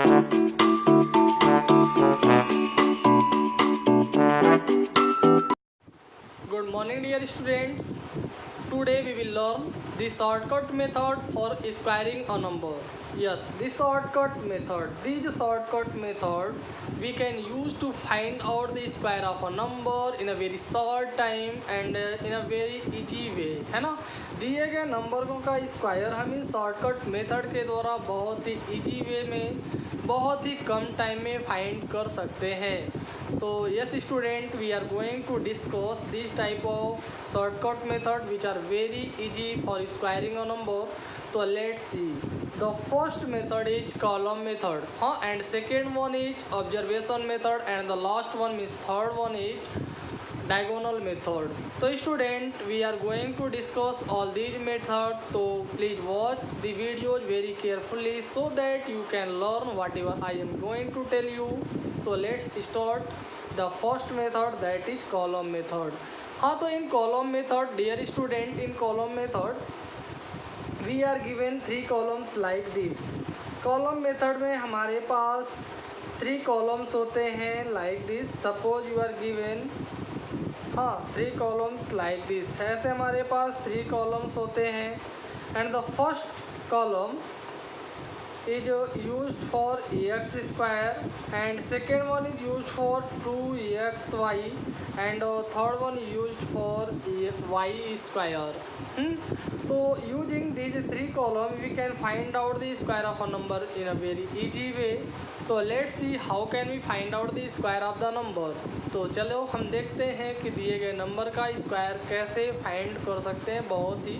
Good morning dear students. Today we will learn the shortcut method for squaring a number. Yes, this shortcut method we can use to find out the square of a number in a very short time and in a very easy way, है ना। दिए गए नंबरों का square हम इस shortcut method के द्वारा बहुत ही इजी वे में बहुत ही कम टाइम में फाइंड कर सकते हैं। तो yes student, we are going to discuss this type of shortcut method which are very easy for squaring a number. तो let's see, the first method is column method, हाँ, and second one is observation method and the last one means third one is diagonal method. तो student, we are going to discuss all these methods, so please watch the videos very carefully so that you can learn whatever I am going to tell you. So let's start the first method, that is column method. हाँ, तो in column method dear student, in column method we are given 3 columns like this. column method में हमारे पास 3 columns होते हैं like this. suppose you are given 3 columns like this. ऐसे हमारे पास 3 columns होते हैं and the first column is used for x square and second one is used for 2xy and third one used for y square. So using these 3 columns we can find out the square of a number in a very easy way. तो let's see how can we find out the square of the number. तो चलो हम देखते हैं कि दिए गए number का स्क्वायर कैसे फाइंड कर सकते हैं बहुत ही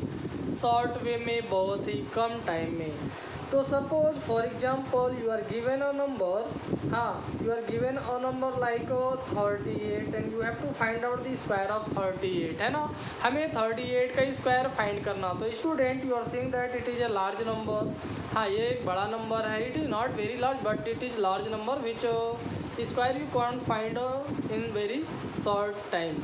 शॉर्ट वे में, बहुत ही कम टाइम में। तो suppose for example you are given a number, you are given a number like 38 and you have to find out the square of 38, है ना। हमें 38 का स्क्वायर फाइंड करना। तो student, you are seeing that it is a large number. हाँ, ये एक बड़ा नंबर है, it is not very large but it is large number which square you can't find in very short time.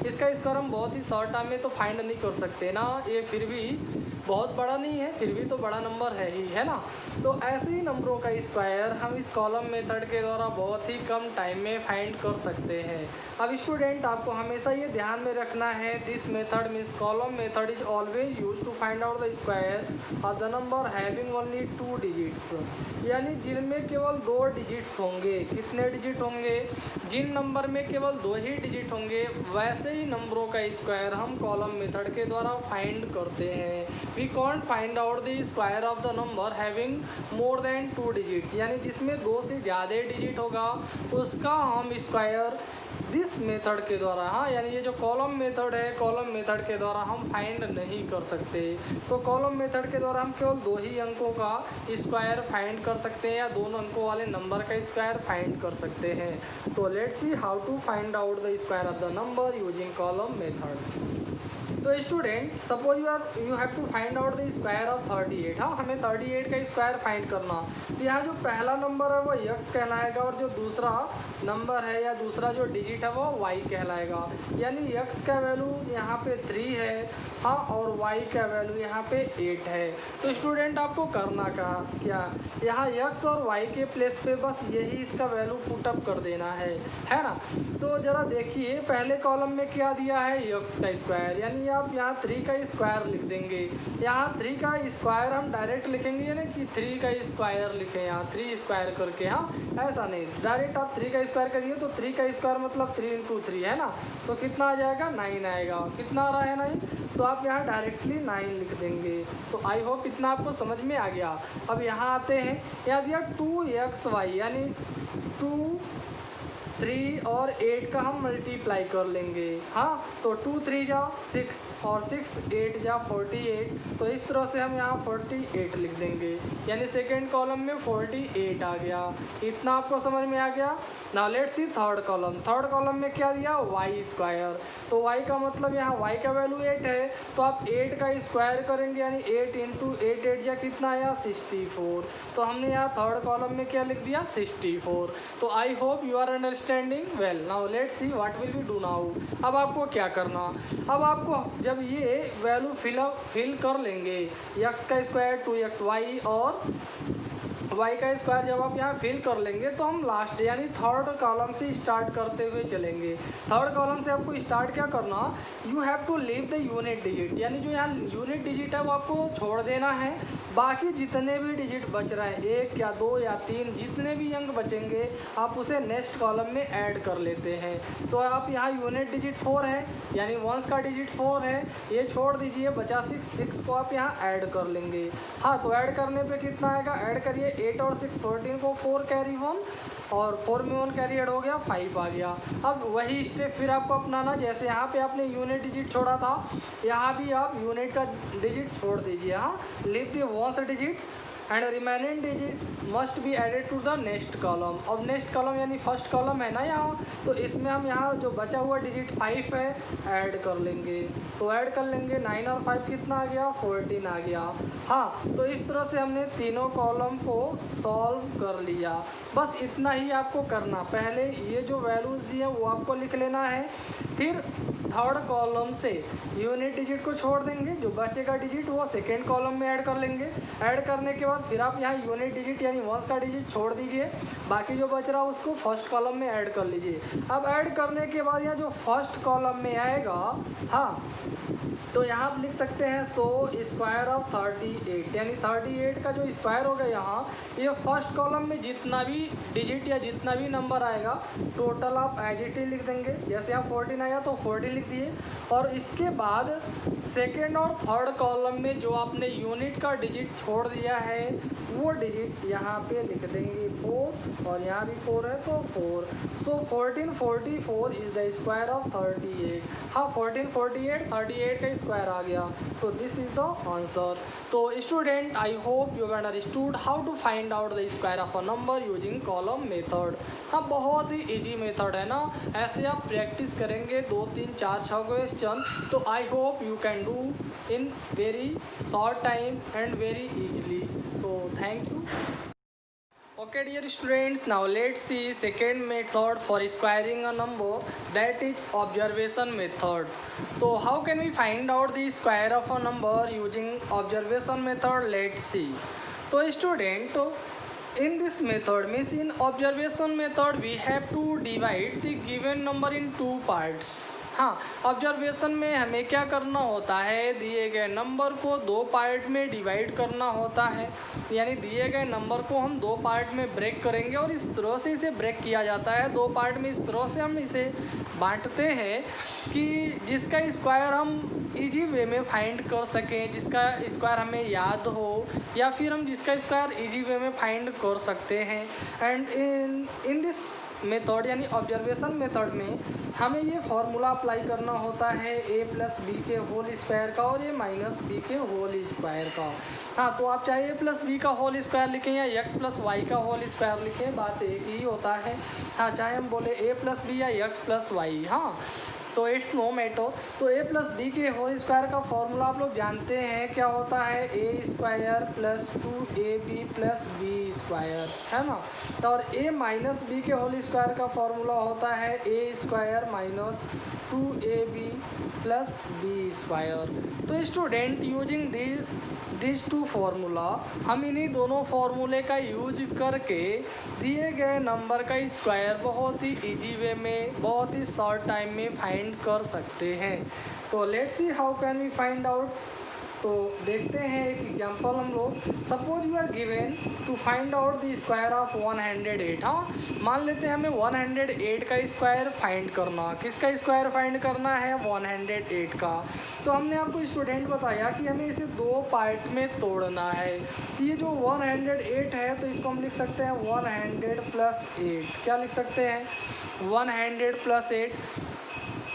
इसका square हम बहुत ही short time में तो फाइंड नहीं कर सकते ना, ये फिर भी बहुत बड़ा नहीं है, फिर भी तो बड़ा नंबर है ही, है ना। तो ऐसे ही नंबरों का स्क्वायर हम इस कॉलम मेथड के द्वारा बहुत ही कम टाइम में फाइंड कर सकते हैं। अब स्टूडेंट, आपको हमेशा ये ध्यान में रखना है, this method means column method is always use to find out the square of the number having only 2 digits, यानी जिनमें केवल 2 डिजिट्स होंगे। कितने डिजिट होंगे? जिन नंबर में केवल 2 ही डिजिट होंगे वैसे ही नंबरों का स्क्वायर हम कॉलम मेथड के द्वारा फाइंड करते हैं। We can't find out the square of the number having more than 2 digit, यानी जिसमें 2 से ज़्यादा डिजिट होगा उसका हम स्क्वायर दिस मेथड के द्वारा, यानी ये जो कॉलम मेथड है, कॉलम मेथड के द्वारा हम फाइंड नहीं कर सकते। तो कॉलम मेथड के द्वारा हम केवल 2 ही अंकों का स्क्वायर फाइंड कर सकते हैं या 2 अंकों वाले नंबर का स्क्वायर फाइंड कर सकते हैं। तो let's see how to find out the square of the number using column method. तो student, suppose you have to find out the square of 38। हमें 38 का स्क्वायर फाइंड करना। तो यहाँ जो पहला नंबर है वो x कहलाएगा और जो दूसरा नंबर है या दूसरा जो डिजिट है वो y कहलाएगा, यानी x का वैल्यू यहाँ पे 3 है, और y का वैल्यू यहाँ पे 8 है। तो स्टूडेंट, आपको करना क्या, यहाँ x और y के प्लेस पे बस यही इसका वैल्यू पुटअप कर देना है ना। तो ज़रा देखिए, पहले कॉलम में क्या दिया है, x का स्क्वायर, यानी आप यहाँ 3 का स्क्वायर लिख देंगे। यहाँ 3 का स्क्वायर हम डायरेक्ट लिखेंगे, यानी कि 3 का स्क्वायर लिखें, यहाँ 3 स्क्वायर करके, ऐसा नहीं, डायरेक्ट आप 3 का स्क्वायर करिए। तो 3 का स्क्वायर मतलब 3 इंटू 3 है ना, तो कितना आ जाएगा, 9 आएगा। कितना आ रहा है, 9। तो आप यहाँ डायरेक्टली 9 लिख देंगे। तो आई होप इतना आपको समझ में आ गया। अब यहाँ आते हैं, यहाँ दिया 2xy, यानी 2, 3 और 8 का हम मल्टीप्लाई कर लेंगे। तो 2 3 जा 6 और 6 8 जा 48। तो इस तरह से हम यहाँ 48 लिख देंगे, यानी सेकेंड कॉलम में 48 आ गया। इतना आपको समझ में आ गया। Now let's C third column. Third column में क्या दिया, वाई स्क्वायर। तो वाई का मतलब यहाँ वाई का वैल्यू 8 है, तो आप 8 का स्क्वायर करेंगे, यानी 8 इंटू 8 8 जा कितना आया, 64। तो हमने यहाँ थर्ड कॉलम में क्या लिख दिया, 64। तो I hope you are understanding well. Now let's see what will we do now. अब आपको क्या करना, अब आपको जब ये वैल्यू फिल कर लेंगे, x का स्क्वायर 2xy और वाई का स्क्वायर जब आप यहाँ फिल कर लेंगे तो हम लास्ट यानी थर्ड कॉलम से स्टार्ट करते हुए चलेंगे। थर्ड कॉलम से आपको स्टार्ट क्या करना, you have to leave the unit digit, यानी जो यहाँ यूनिट डिजिट है वो आपको छोड़ देना है। बाकी जितने भी डिजिट बच रहे हैं, 1 या 2 या 3, जितने भी अंक बचेंगे आप उसे नेक्स्ट कॉलम में ऐड कर लेते हैं। तो आप यहाँ यूनिट डिजिट 4 है यानी वंस का डिजिट 4 है, ये छोड़ दीजिए, बचा 6 को आप यहाँ ऐड कर लेंगे। हाँ, तो ऐड करने पे कितना आएगा, ऐड करिए 8 और 6 14 को 4 कैरी 1 और 4 में 1 कैरी ऐड हो गया 5 आ गया। अब वही स्टेप फिर आपको अपनाना, जैसे यहाँ पे आपने यूनिट डिजिट छोड़ा था यहाँ भी आप यूनिट का डिजिट छोड़ दीजिए। हाँ, leave the ones digit and remaining digit must be added to the next column. अब नेक्स्ट कॉलम यानी फर्स्ट कॉलम है ना यहाँ, तो इसमें हम यहाँ जो बचा हुआ डिजिट 5 है ऐड कर लेंगे। तो ऐड कर लेंगे 9 और 5 कितना आ गया, 14 आ गया। हाँ, तो इस तरह से हमने तीनों कॉलम को सॉल्व कर लिया। बस इतना ही आपको करना, पहले ये जो वैल्यूज़ दिए वो आपको लिख लेना है, फिर थर्ड कॉलम से यूनिट डिजिट को छोड़ देंगे, जो बचेगा डिजिट वो सेकेंड कॉलम में ऐड कर लेंगे। ऐड करने के बाद फिर आप यहाँ यूनिट डिजिट यानी वंस का डिजिट छोड़ दीजिए, बाकी जो बच रहा है उसको फर्स्ट कॉलम में ऐड कर लीजिए। अब ऐड करने के बाद यहाँ जो फर्स्ट कॉलम में आएगा, हाँ, तो यहाँ आप लिख सकते हैं सो स्क्वायर ऑफ 38, यानी 38 का जो स्क्वायर होगा यहाँ, ये फर्स्ट कॉलम में जितना भी डिजिट या जितना भी नंबर आएगा टोटल आप एज इट इज लिख देंगे। जैसे यहाँ 14 आया तो 14 लिख दिए, और इसके बाद सेकेंड और थर्ड कॉलम में जो आपने यूनिट का डिजिट छोड़ दिया है वो डिजिट यहाँ पे लिख देंगे 4, और यहाँ भी 4 है तो 4। So 1444 is the square of 38। हाँ, 1448 38 का स्क्वायर आ गया, तो दिस इज द आंसर। तो student, I hope you have understood how to find out the square of a number using column method. हाँ, बहुत ही इजी मेथड है ना, ऐसे आप प्रैक्टिस करेंगे 2 3 4 6 क्वेश्चन, तो I hope you can do in very short time and very easily. तो thank you. Okay dear students, now let's see second method for squaring a number, that is observation method. So how can we find out the square of a number using observation method? Let's see. So student, in this method, means in observation method we have to divide the given number in 2 parts. हाँ, observation में हमें क्या करना होता है, दिए गए number को 2 पार्ट में डिवाइड करना होता है, यानी दिए गए नंबर को हम 2 पार्ट में ब्रेक करेंगे, और इस तरह से इसे ब्रेक किया जाता है 2 पार्ट में। इस तरह से हम इसे बांटते हैं कि जिसका स्क्वायर हम इजी वे में फाइंड कर सकें, जिसका स्क्वायर हमें याद हो, या फिर हम जिसका स्क्वायर इजी वे में फाइंड कर सकते हैं। एंड इन दिस मेथड यानी ऑब्जर्वेशन मेथड में हमें ये फार्मूला अप्लाई करना होता है a प्लस बी के होल स्क्वायर का और a माइनस बी के होल स्क्वायर का। हाँ, तो आप चाहे a प्लस बी का होल स्क्वायर लिखें या x प्लस वाई का होल स्क्वायर लिखें, बात एक ही होता है। हाँ, चाहे हम बोले a प्लस बी या x प्लस वाई, हाँ, तो इट्स नो मैटर। तो a प्लस बी के होल स्क्वायर का फॉर्मूला आप लोग जानते हैं क्या होता है, a square plus 2ab plus B square, है ना। और a माइनस बी के होल स्क्वायर का फॉर्मूला होता है a square minus 2ab plus B square. तो स्टूडेंट, यूजिंग दिस 2 फार्मूला, हम इन्हीं दोनों फार्मूले का यूज करके दिए गए नंबर का स्क्वायर बहुत ही इजी वे में, बहुत ही शॉर्ट टाइम में फाइंड कर सकते हैं। तो let's see how can we find out. तो देखते हैं एक एग्जांपल हम लोग। Suppose you are given to find out the square of 108। हाँ, मान लेते हैं हमें 108 का स्क्वायर फाइंड करना। किसका स्क्वायर फाइंड करना है, 108 का। तो हमने आपको स्टूडेंट बताया कि हमें इसे 2 पार्ट में तोड़ना है। तो ये जो 108 है तो इसको हम लिख सकते हैं 100 प्लस 8। क्या लिख सकते हैं, 100 प्लस 8।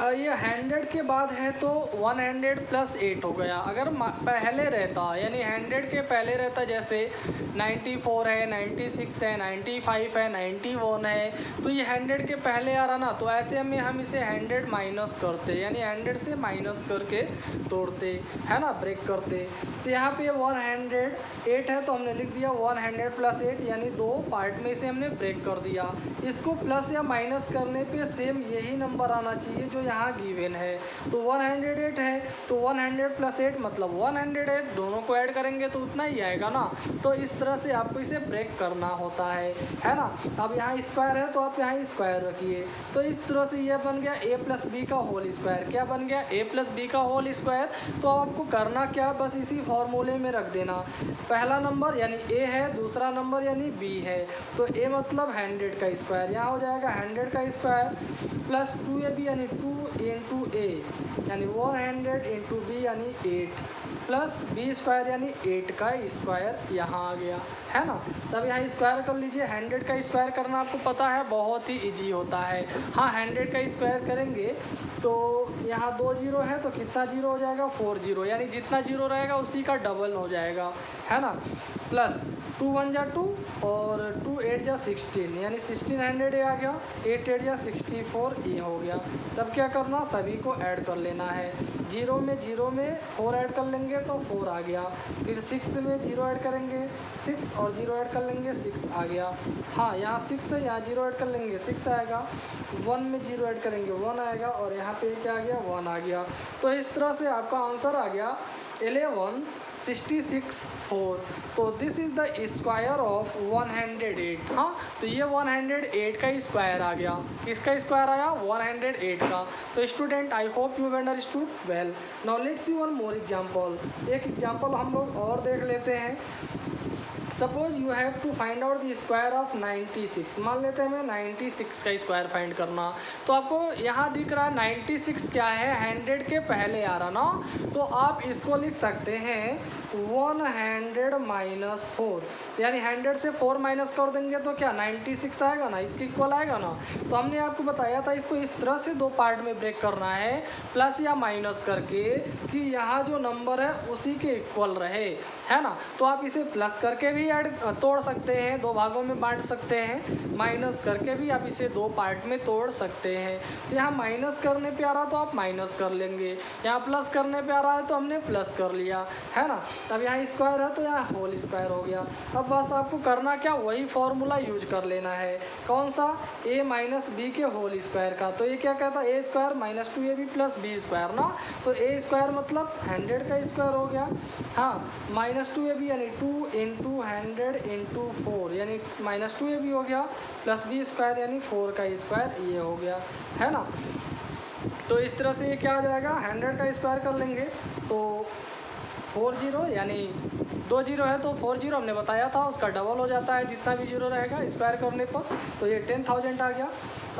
ये 100 के बाद है तो 100 प्लस 8 हो गया। अगर पहले रहता यानी 100 के पहले रहता, जैसे 94 है, 96 है, 95 है, 91 है, तो ये 100 के पहले आ रहा ना, तो ऐसे में हम इसे 100 माइनस करते, यानी 100 से माइनस करके तोड़ते, है ना, ब्रेक करते। तो यहाँ पे 108 है तो हमने लिख दिया 100 प्लस 8, यानी 2 पार्ट में इसे हमने ब्रेक कर दिया। इसको प्लस या माइनस करने पे सेम यही नंबर आना चाहिए जो यहाँ गिवन है। तो 108 है, तो 100 + 8 मतलब 108, दोनों को ऐड करेंगे तो उतना ही आएगा ना। तो इस तरह से आपको इसे ब्रेक करना होता है ना। अब यहाँ स्क्वायर है तो आप यहाँ स्क्वायर रखिए। तो इस तरह से यह बन गया a + b का होल स्क्वायर। क्या बन गया? a + b का होल स्क्वायर। तो आपको करना क्या, बस इसी फॉर्मूले में रख देना। पहला नंबर यानी a है, दूसरा नंबर यानी b है। तो a मतलब 100 का स्क्वायर, यहाँ हो जाएगा 100 का स्क्वायर प्लस 2ab यानी 2 × a यानी 100 × b यानी 8 प्लस b स्क्वायर यानी 8 का स्क्वायर यहाँ आ गया, है ना। तब यहाँ स्क्वायर कर लीजिए। 100 का स्क्वायर करना आपको पता है, बहुत ही इजी होता है। हाँ, 100 का स्क्वायर करेंगे तो यहाँ 2 जीरो है तो कितना जीरो हो जाएगा? 4 जीरो, यानी जितना जीरो रहेगा उसी का डबल हो जाएगा, है ना। प्लस 2 × 1 = 2 और 2 × 8 = 16 यानी 1600 आ गया। 8 × 8 = 64 ये हो गया। तब क्या करना, सभी को ऐड कर लेना है। 0 में 4 ऐड कर लेंगे तो 4 आ गया। फिर 6 में 0 ऐड करेंगे 6 और 0 ऐड कर लेंगे 6 आ गया। हाँ, यहाँ 6 है, यहाँ 0 ऐड कर लेंगे 6 आएगा। 1 में 0 ऐड करेंगे 1 आएगा और यहाँ पे क्या आ गया? 1 आ गया। तो इस तरह से आपका आंसर आ गया 11 66 4। तो this is the square of 108। हाँ, तो ये 108 का स्क्वायर आ गया। किसका स्क्वायर आया? 108 का। तो student, I hope you understood well. Now let's see one more example. एक एग्जाम्पल हम लोग और देख लेते हैं। Suppose you have to find out the square of 96। मान लेते हैं हमें 96 का स्क्वायर फाइंड करना। तो आपको यहाँ दिख रहा है 96 क्या है? 100 के पहले आ रहा ना। तो आप इसको लिख सकते हैं 100 - 4, यानी 100 से 4 माइनस कर देंगे तो क्या 96 आएगा ना, इसके इक्वल आएगा ना। तो हमने आपको बताया था इसको इस तरह से 2 पार्ट में ब्रेक करना है, प्लस या माइनस करके, कि यहाँ जो नंबर है उसी के इक्वल रहे, है ना। तो आप इसे प्लस करके भी तोड़ सकते हैं, 2 भागों में बांट सकते हैं। माइनस करके भी आप इसे 2 पार्ट में तोड़ सकते हैं। तो यहाँ माइनस करने पे आ रहा तो आप माइनस कर लेंगे, यहाँ प्लस करने पे आ रहा है तो हमने प्लस कर लिया, है ना। तब यहाँ स्क्वायर है तो यहाँ होल स्क्वायर हो गया। अब बस आपको करना क्या, वही फॉर्मूला यूज कर लेना है। कौन सा? a - b के होल स्क्वायर का। तो ये क्या कहता है? a² - 2ab + b स्क्वायर ना। तो a स्क्वायर मतलब 100 का स्क्वायर हो गया। हाँ, -2ab यानी 2 × 100 × 4 यानी -2ab हो गया, प्लस b स्क्वायर यानी 4 का स्क्वायर ये हो गया, है ना। तो इस तरह से ये क्या आ जाएगा? 100 का स्क्वायर कर लेंगे तो 4 जीरो, यानी 2 जीरो है तो 4 जीरो हमने बताया था, उसका डबल हो जाता है जितना भी जीरो रहेगा स्क्वायर करने पर। तो ये 10,000 आ गया।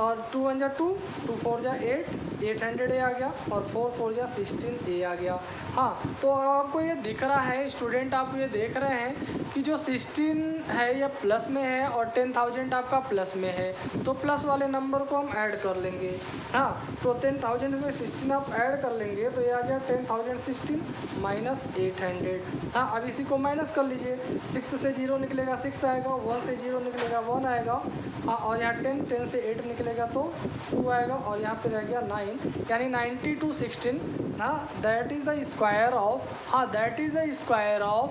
और 2 × 1 = 2, 2 × 4 = 8, 800 आ गया और 4 × 4 = 16 आ गया। हाँ, तो आपको ये दिख रहा है स्टूडेंट, आप ये देख रहे हैं कि जो 16 है ये प्लस में है और 10,000 आपका प्लस में है। तो प्लस वाले नंबर को हम ऐड कर लेंगे। हाँ, तो 10,000 में 16 आप ऐड कर लेंगे तो ये आ गया 10,016 - 800। हाँ, अब इसी को माइनस कर लीजिए। 6 से 0 निकलेगा 6 आएगा, 1 से 0 निकलेगा 1 आएगा। हाँ, और यहाँ 10 से 8 निकलेगा तो 2 आएगा और यहाँ पे रह गया 9, यानी 90 × 16। हाँ, that is the square of, हाँ that is the square of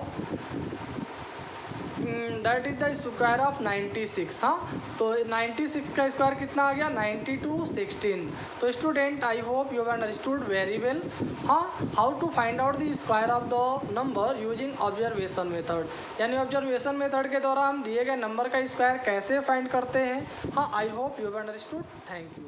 96। हाँ, तो 96 का स्क्वायर कितना आ गया? 90 × 16। तो student, I hope you have understood very well. हाँ, how to find out the square of the number using observation method, यानी observation method के द्वारा हम दिए गए नंबर का स्क्वायर कैसे फाइंड करते हैं। हाँ, आई hope you have understood. Thank you.